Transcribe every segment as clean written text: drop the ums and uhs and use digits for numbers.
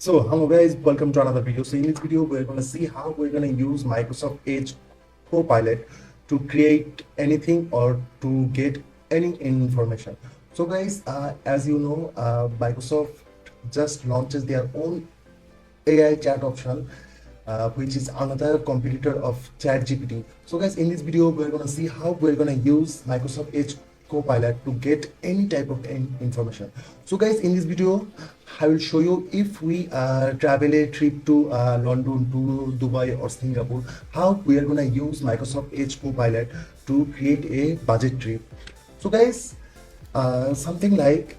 So hello guys, welcome to another video. So in this video we're going to see how we're going to use Microsoft Edge Copilot to create anything or to get any information. So guys, as you know, Microsoft just launches their own AI chat option, which is another competitor of ChatGPT. So guys, in this video we're going to see how we're going to use Microsoft Edge Copilot to get any type of information. So guys, in this video I will show you if we travel a trip to London, to Dubai or Singapore, how we are going to use Microsoft Edge Copilot to create a budget trip. So guys, something like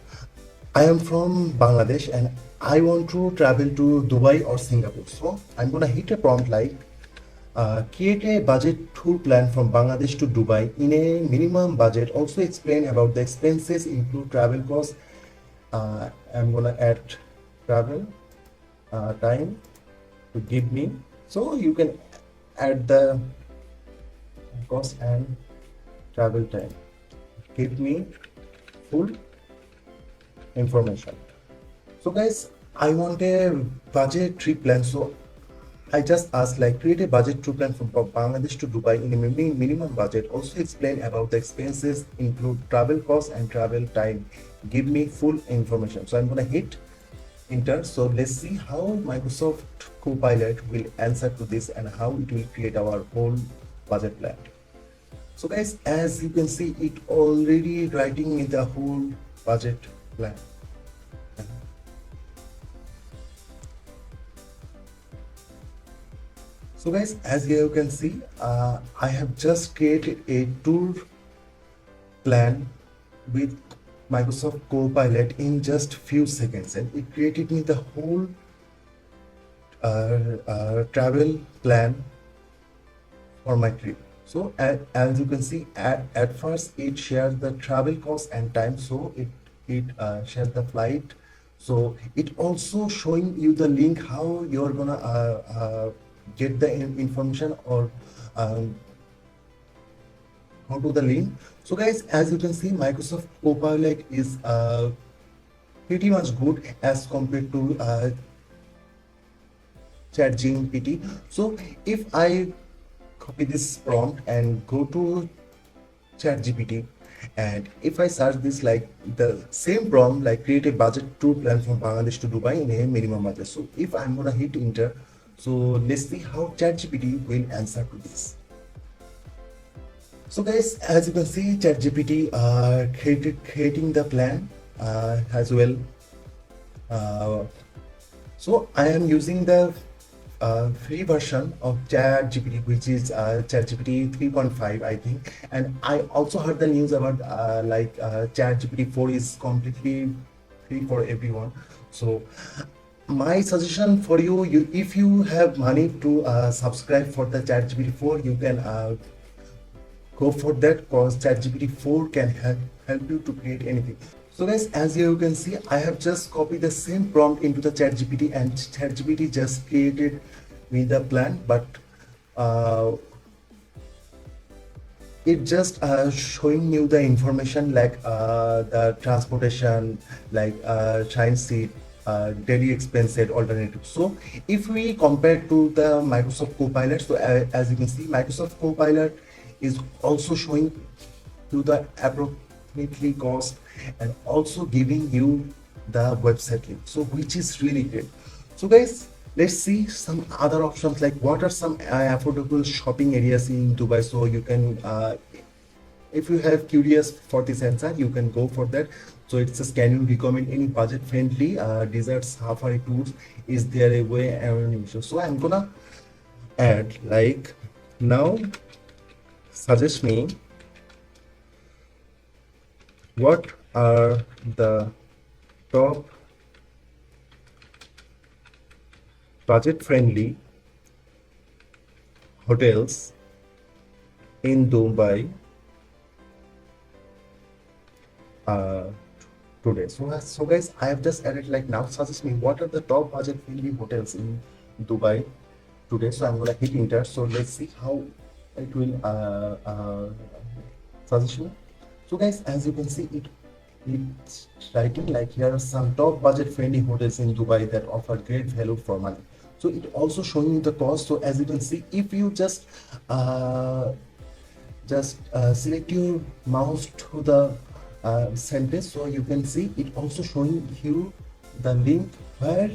I am from Bangladesh and I want to travel to Dubai or Singapore. So I'm gonna hit a prompt like create a budget tour plan from Bangladesh to Dubai in a minimum budget. Also explain about the expenses, include travel costs. I'm gonna add travel time to give me. So you can add the cost and travel time. Give me full information. So guys, I want a budget trip plan. So I just asked like create a budget trip plan from Bangladesh to Dubai in a minimum budget. Also explain about the expenses, include travel costs and travel time. Give me full information. So I'm gonna hit enter. So let's see how Microsoft Copilot will answer to this and how it will create our whole budget plan. So guys, as you can see, it already writing in the whole budget plan. So guys, as you can see, I have just created a tour plan with Microsoft Copilot in just few seconds, and it created me the whole travel plan for my trip. So as you can see, at first it shares the travel cost and time. So it shares the flight. So it also showing you the link how you're gonna get the information or how to the link. So guys, as you can see, Microsoft Copilot is pretty much good as compared to ChatGPT. So if I copy this prompt and go to ChatGPT, and if I search this like the same prompt like create a budget tour plan from Bangladesh to Dubai in a minimum budget. So if I'm gonna hit enter, so let's see how ChatGPT will answer to this. So guys, as you can see, ChatGPT creating the plan as well. So I am using the free version of ChatGPT, which is ChatGPT 3.5, I think. And I also heard the news about ChatGPT 4 is completely free for everyone. So my suggestion for you, if you have money to subscribe for the ChatGPT 4, you can go for that, because ChatGPT 4 can help you to create anything. So guys, as you can see, I have just copied the same prompt into the ChatGPT, and ChatGPT just created me the plan, but it just showing you the information like the transportation, like train seat, daily expenses, alternative. So if we compare to the Microsoft Copilot, so as you can see, Microsoft Copilot is also showing you the approximately cost and also giving you the website link, so which is really great. So guys, let's see some other options like what are some affordable shopping areas in Dubai. So you can if you have curious for this answer, you can go for that. So it says, can you recommend any budget friendly deserts safari tours? Is there a way around issue? So I'm gonna add like now suggest me what are the top budget friendly hotels in Dubai today. So guys, I have just added like now suggest me what are the top budget friendly hotels in Dubai today. So I'm gonna hit enter. So let's see how it will suggest me. So guys, as you can see, it it's writing like here are some top budget friendly hotels in Dubai that offer great value for money. So it also showing you the cost. So as you can see, if you uh, select your mouse to the sentence, so you can see it also showing you the link where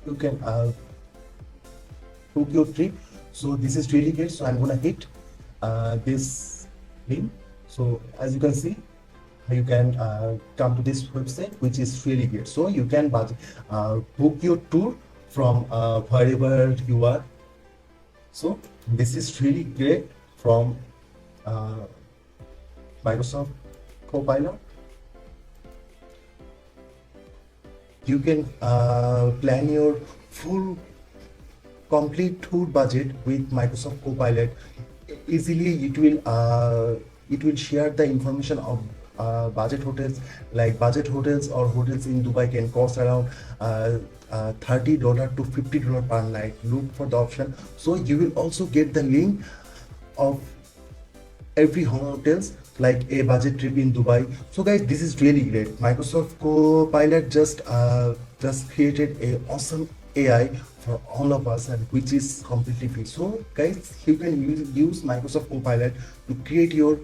you can book your trip. So this is really great. So I'm gonna hit this link. So as you can see, you can come to this website, which is really great. So you can book your tour from wherever you are. So this is really great from uh, Microsoft Copilot. You can plan your full complete tour budget with Microsoft Copilot. Easily it will share the information of budget hotels. Like budget hotels or hotels in Dubai can cost around $30 to $50 per night. Look for the option. So you will also get the link of every hotels like a budget trip in Dubai. So guys, this is really great. Microsoft Copilot just created a awesome AI for all of us, and which is completely free. So guys, you can use Microsoft Copilot to create your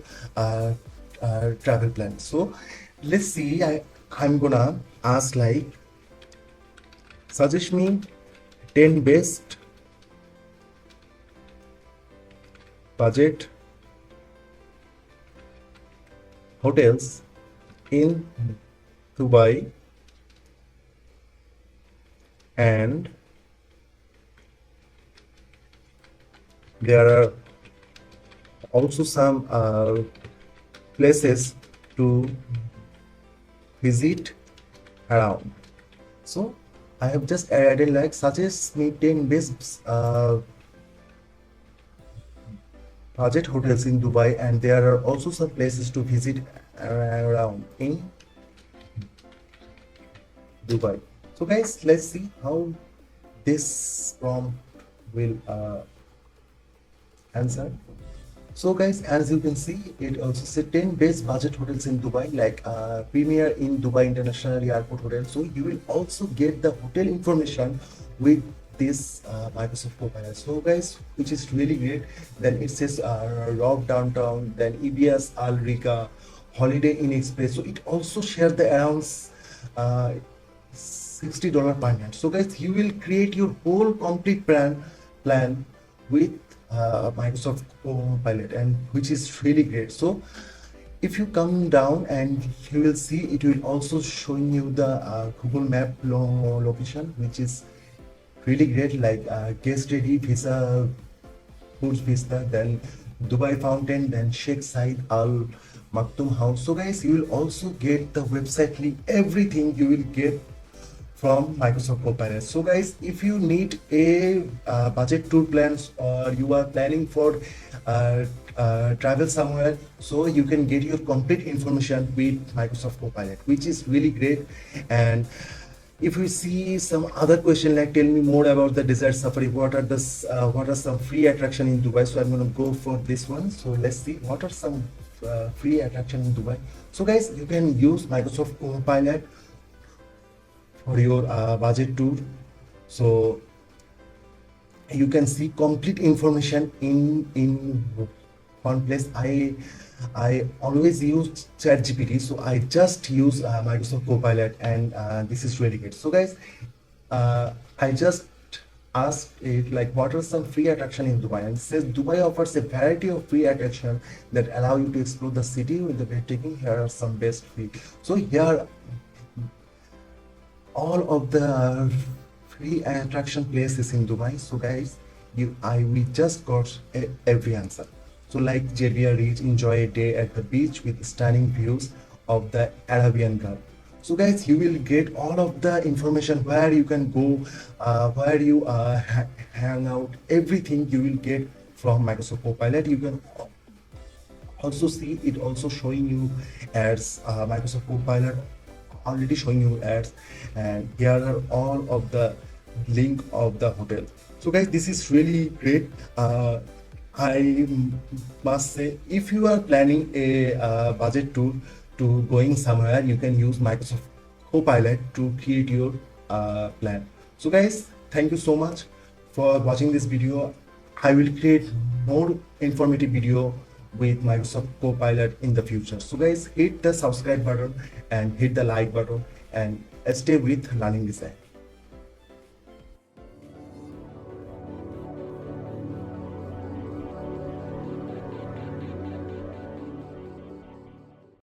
travel plan. So let's see, I'm gonna ask like, suggest me 10 best budget hotels in Dubai, and there are also some places to visit around. So I have just added like, suggest me 10 best budget hotels in Dubai, and there are also some places to visit around in Dubai. So guys, let's see how this prompt will answer. So guys, as you can see, it also said 10 best budget hotels in Dubai, like Premier in Dubai International Airport Hotel. So you will also get the hotel information with this Microsoft Copilot. So guys, which is really great. Then it says Rock Downtown, then EBS Al Rica, Holiday Inn Express. So it also shares the around $60 per night. So guys, you will create your whole complete plan with Microsoft Copilot, and which is really great. So if you come down, and you will see it will also showing you the Google Map location, which is really great, like guest ready visa, Burj Vista, then Dubai Fountain, then Sheikh Said Al Maktoum House. So guys, you will also get the website link, everything you will get from Microsoft Copilot. So guys, if you need a budget tour plans, or you are planning for travel somewhere, so you can get your complete information with Microsoft Copilot, which is really great. And if we see some other question like, tell me more about the desert safari, what are some free attraction in Dubai. So I'm going to go for this one. So let's see what are some free attraction in Dubai. So guys, you can use Microsoft Copilot for your budget tour. So you can see complete information in one place. I always use ChatGPT, so I just use Microsoft Copilot, and this is really good. So guys, I just asked it like, what are some free attraction in Dubai, and it says Dubai offers a variety of free attraction that allow you to explore the city with the breathtaking. Here are some best free. So here all of the free attraction places in Dubai. So guys, we just got every answer. So like Jerbia Reach, enjoy a day at the beach with stunning views of the Arabian Gulf. So guys, you will get all of the information, where you can go, where you hang out, everything you will get from Microsoft Copilot. You can also see it also showing you ads, Microsoft Copilot already showing you ads, and here are all of the link of the hotel. So guys, this is really great. I must say, if you are planning a budget tour to going somewhere, you can use Microsoft Copilot to create your plan. So guys, thank you so much for watching this video. I will create more informative video with Microsoft Copilot in the future. So guys, hit the subscribe button and hit the like button and stay with Learning Design.